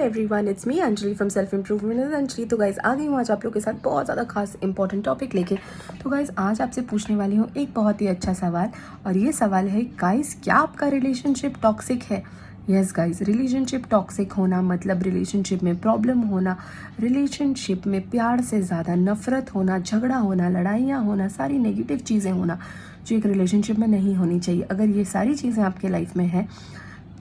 Everyone, it's me Anjali from self improvement Anjali. तो guys आ गई हूँ आज आप लोग के साथ बहुत ज़्यादा खास इंपॉर्टेंट टॉपिक लेके। तो गाइज आज आपसे पूछने वाली हूँ एक बहुत ही अच्छा सवाल, और ये सवाल है गाइज, क्या आपका रिलेशनशिप टॉक्सिक है? यस गाइज, रिलेशनशिप टॉक्सिक होना मतलब रिलेशनशिप में प्रॉब्लम होना, रिलेशनशिप में प्यार से ज़्यादा नफरत होना, झगड़ा होना, लड़ाइयाँ होना, सारी नेगेटिव चीज़ें होना जो एक रिलेशनशिप में नहीं होनी चाहिए। अगर ये सारी चीज़ें आपके लाइफ में हैं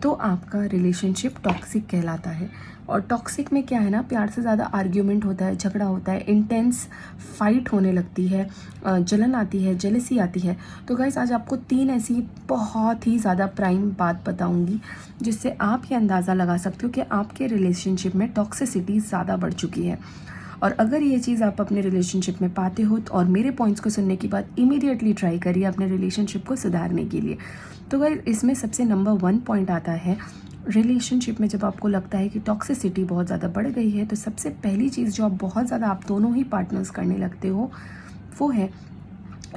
तो आपका रिलेशनशिप टॉक्सिक कहलाता है। और टॉक्सिक में क्या है ना, प्यार से ज़्यादा आर्ग्यूमेंट होता है, झगड़ा होता है, इंटेंस फाइट होने लगती है, जलन आती है, जेलसी आती है। तो गाइस आज आपको 3 ऐसी बहुत ही ज़्यादा प्राइम बात बताऊंगी जिससे आप ये अंदाज़ा लगा सकते हो कि आपके रिलेशनशिप में टॉक्सिसिटी ज़्यादा बढ़ चुकी है। और अगर ये चीज़ आप अपने रिलेशनशिप में पाते हो तो और मेरे पॉइंट्स को सुनने के बाद इमीडिएटली ट्राई करिए अपने रिलेशनशिप को सुधारने के लिए। तो गाइस इसमें सबसे नंबर 1 पॉइंट आता है, रिलेशनशिप में जब आपको लगता है कि टॉक्सिसिटी बहुत ज़्यादा बढ़ गई है तो सबसे पहली चीज़ जो बहुत ज़्यादा आप दोनों ही पार्टनर्स करने लगते हो वो है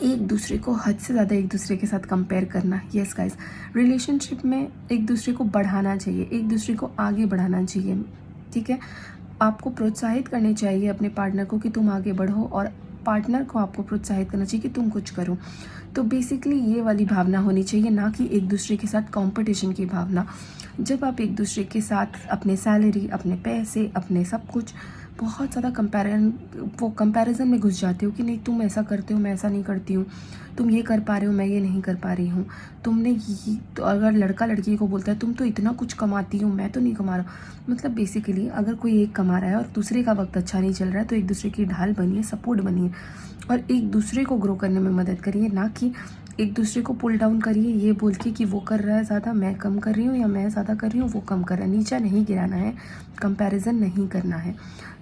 एक दूसरे को हद से ज़्यादा एक दूसरे के साथ कंपेयर करना। यस गाइस, रिलेशनशिप में एक दूसरे को बढ़ाना चाहिए, एक दूसरे को आगे बढ़ाना चाहिए, ठीक है। आपको प्रोत्साहित करने चाहिए अपने पार्टनर को कि तुम आगे बढ़ो, और पार्टनर को आपको प्रोत्साहित करना चाहिए कि तुम कुछ करो। तो बेसिकली ये वाली भावना होनी चाहिए, ना कि एक दूसरे के साथ कंपटीशन की भावना। जब आप एक दूसरे के साथ अपने सैलरी, अपने पैसे, अपने सब कुछ बहुत ज़्यादा कंपैरिजन में घुस जाते हो कि नहीं तुम ऐसा करते हो, मैं ऐसा नहीं करती हूँ, तुम ये कर पा रहे हो, मैं ये नहीं कर पा रही हूँ, तुमने तो अगर लड़का लड़की को बोलता है तुम तो इतना कुछ कमाती हो, मैं तो नहीं कमा रहा, मतलब बेसिकली अगर कोई एक कमा रहा है और दूसरे का वक्त अच्छा नहीं चल रहा है तो एक दूसरे की ढाल बनिए, सपोर्ट बनिए और एक दूसरे को ग्रो करने में मदद करिए, ना कि एक दूसरे को पुल डाउन करिए ये बोल के कि वो कर रहा है ज़्यादा, मैं कम कर रही हूँ, या मैं ज़्यादा कर रही हूँ, वो कम कर रहा है। नीचा नहीं गिराना है, कंपैरिजन नहीं करना है।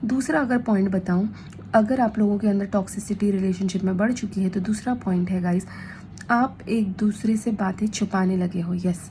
दूसरा अगर पॉइंट बताऊँ, अगर आप लोगों के अंदर टॉक्सिसिटी रिलेशनशिप में बढ़ चुकी है तो दूसरा पॉइंट है गाइस, आप एक दूसरे से बातें छुपाने लगे हो। यस,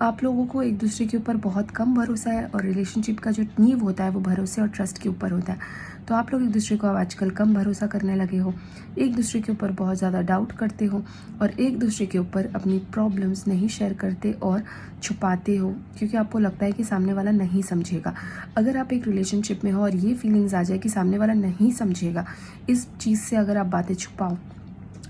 आप लोगों को एक दूसरे के ऊपर बहुत कम भरोसा है, और रिलेशनशिप का जो नींव होता है वो भरोसे और ट्रस्ट के ऊपर होता है। तो आप लोग एक दूसरे को आजकल कम भरोसा करने लगे हो, एक दूसरे के ऊपर बहुत ज़्यादा डाउट करते हो, और एक दूसरे के ऊपर अपनी प्रॉब्लम्स नहीं शेयर करते और छुपाते हो, क्योंकि आपको लगता है कि सामने वाला नहीं समझेगा। अगर आप एक रिलेशनशिप में हो और ये फीलिंग्स आ जाए कि सामने वाला नहीं समझेगा, इस चीज़ से अगर आप बातें छुपाओ,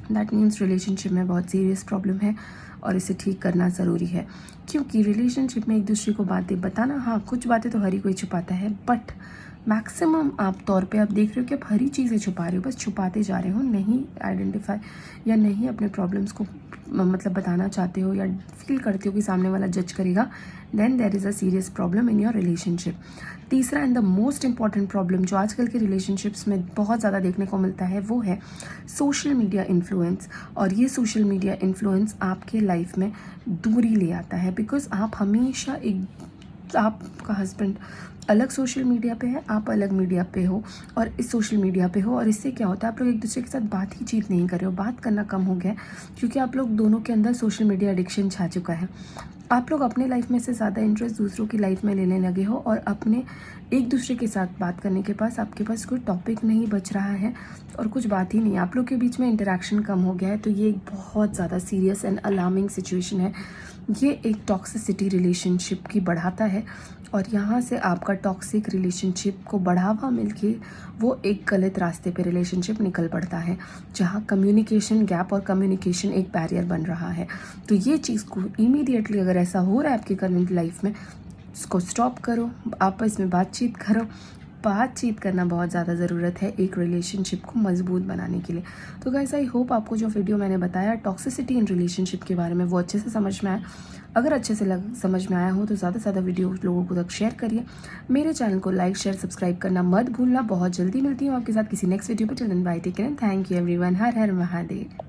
दैट मीन्स रिलेशनशिप में बहुत सीरियस प्रॉब्लम है और इसे ठीक करना ज़रूरी है। क्योंकि रिलेशनशिप में एक दूसरे को बातें बताना, हाँ कुछ बातें तो हर ही कोई छुपाता है, बट मैक्सिमम आप तौर पे आप देख रहे हो कि आप हर ही चीज़ें छुपा रहे हो, बस छुपाते जा रहे हो, नहीं आइडेंटिफाई या नहीं अपने प्रॉब्लम्स को मतलब बताना चाहते हो, या फील करते हो कि सामने वाला जज करेगा, then there is a serious problem in your relationship. तीसरा and the most important problem जो आजकल के रिलेशनशिप्स में बहुत ज़्यादा देखने को मिलता है वो है सोशल मीडिया इन्फ्लुएंस। और ये सोशल मीडिया इन्फ्लुएंस आपके लाइफ में दूरी ले आता है, बिकॉज आप हमेशा आपका हस्बैंड अलग सोशल मीडिया पे है, आप अलग मीडिया पे हो और इस सोशल मीडिया पे हो, और इससे क्या होता है आप लोग एक दूसरे के साथ बात ही चीत नहीं कर रहे हो, बात करना कम हो गया है, क्योंकि आप लोग दोनों के अंदर सोशल मीडिया एडिक्शन छा चुका है। आप लोग अपने लाइफ में से ज़्यादा इंटरेस्ट दूसरों की लाइफ में लेने लगे हो, और अपने एक दूसरे के साथ बात करने के पास आपके पास कोई टॉपिक नहीं बच रहा है और कुछ बात ही नहीं, आप लोग के बीच में इंटरेक्शन कम हो गया है। तो ये एक बहुत ज़्यादा सीरियस एंड अलार्मिंग सिचुएशन है। ये एक टॉक्सिसिटी रिलेशनशिप की बढ़ाता है, और यहाँ से आपका टॉक्सिक रिलेशनशिप को बढ़ावा मिलके वो एक गलत रास्ते पे रिलेशनशिप निकल पड़ता है, जहाँ कम्युनिकेशन गैप और कम्युनिकेशन एक बैरियर बन रहा है। तो ये चीज़ को इमीडिएटली अगर ऐसा हो रहा है आपकी करंट लाइफ में, इसको स्टॉप करो, आपस में बातचीत करो। बातचीत करना बहुत ज़्यादा ज़रूरत है एक रिलेशनशिप को मजबूत बनाने के लिए। तो गाइस आई होप आपको जो वीडियो मैंने बताया टॉक्सिसिटी इन रिलेशनशिप के बारे में वो अच्छे से समझ में आया। अगर अच्छे से समझ में आया हो तो ज़्यादा से ज़्यादा वीडियो लोगों को तक शेयर करिए। मेरे चैनल को लाइक शेयर सब्सक्राइब करना मत भूलना। बहुत जल्दी मिलती हूँ आपके साथ किसी नेक्स्ट वीडियो पर। Till then bye, take care, thank you everyone. हर हर महादेव।